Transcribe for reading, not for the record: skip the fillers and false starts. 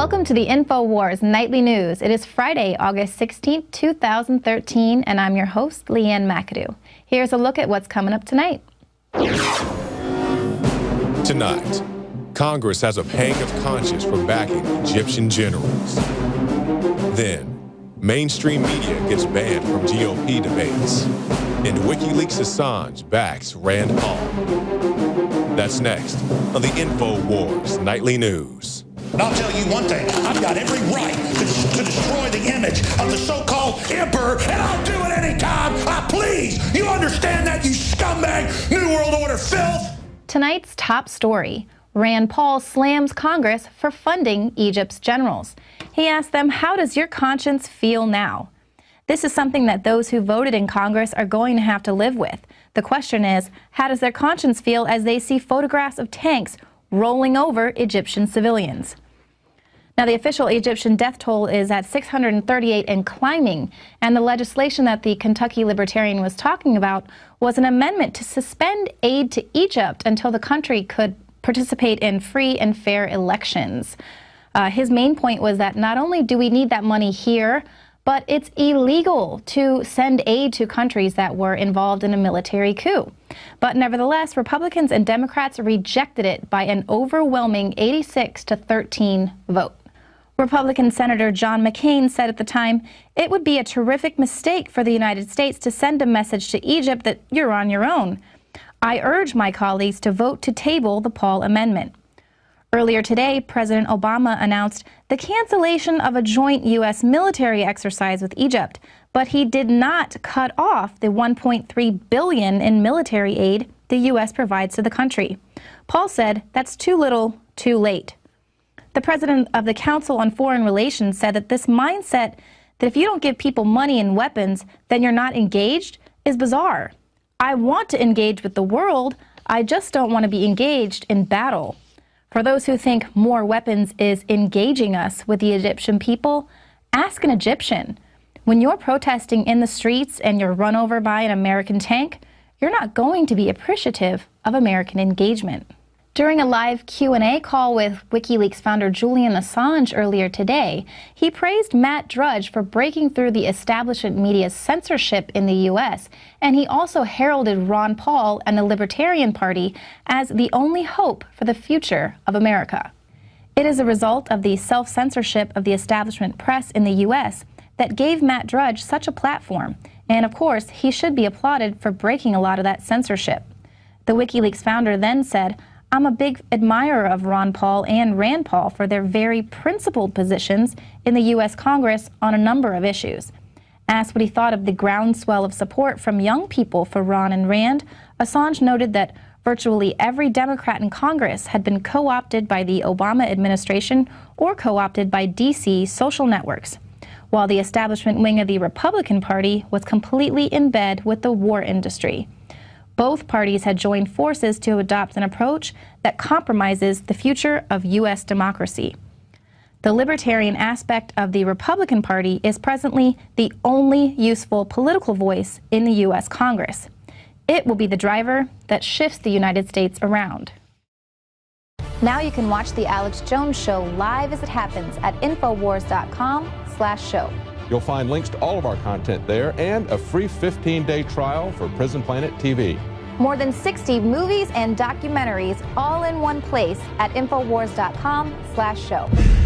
Welcome to the InfoWars Nightly News. It is Friday, August 16th, 2013, and I'm your host, Leanne McAdoo. Here's a look at what's coming up tonight. Tonight, Congress has a pang of conscience for backing Egyptian generals. Then, mainstream media gets banned from GOP debates. And WikiLeaks Assange backs Rand Paul. That's next on the InfoWars Nightly News. And I'll tell you one thing, I've got every right to destroy the image of the so-called emperor, and I'll do it anytime I please. You understand that, you scumbag, New World Order filth? Tonight's top story, Rand Paul slams Congress for funding Egypt's generals. He asked them, how does your conscience feel now? This is something that those who voted in Congress are going to have to live with. The question is, how does their conscience feel as they see photographs of tanks rolling over Egyptian civilians? Now, the official Egyptian death toll is at 638 and climbing, and the legislation that the Kentucky Libertarian was talking about was an amendment to suspend aid to Egypt until the country could participate in free and fair elections. His main point was that not only do we need that money here, but it's illegal to send aid to countries that were involved in a military coup. But nevertheless, Republicans and Democrats rejected it by an overwhelming 86-13 vote. Republican Senator John McCain said at the time, it would be a terrific mistake for the United States to send a message to Egypt that you're on your own. I urge my colleagues to vote to table the Paul Amendment. Earlier today, President Obama announced the cancellation of a joint U.S. military exercise with Egypt, but he did not cut off the $1.3 billion in military aid the U.S. provides to the country. Paul said that's too little, too late. The president of the Council on Foreign Relations said that this mindset that if you don't give people money and weapons, then you're not engaged, is bizarre. I want to engage with the world, I just don't want to be engaged in battle. For those who think more weapons is engaging us with the Egyptian people, ask an Egyptian. When you're protesting in the streets and you're run over by an American tank, you're not going to be appreciative of American engagement. During a live Q&A call with WikiLeaks founder Julian Assange earlier today, he praised Matt Drudge for breaking through the establishment media's censorship in the U.S., and he also heralded Ron Paul and the Libertarian Party as the only hope for the future of America. It is a result of the self-censorship of the establishment press in the U.S. that gave Matt Drudge such a platform, and of course, he should be applauded for breaking a lot of that censorship. The WikiLeaks founder then said, I'm a big admirer of Ron Paul and Rand Paul for their very principled positions in the U.S. Congress on a number of issues. Asked what he thought of the groundswell of support from young people for Ron and Rand, Assange noted that virtually every Democrat in Congress had been co-opted by the Obama administration or co-opted by D.C. social networks, while the establishment wing of the Republican Party was completely in bed with the war industry. Both parties had joined forces to adopt an approach that compromises the future of U.S. democracy. The libertarian aspect of the Republican Party is presently the only useful political voice in the U.S. Congress. It will be the driver that shifts the United States around. Now you can watch The Alex Jones Show live as it happens at Infowars.com/show. You'll find links to all of our content there and a free 15-day trial for Prison Planet TV. More than 60 movies and documentaries all in one place at Infowars.com/show.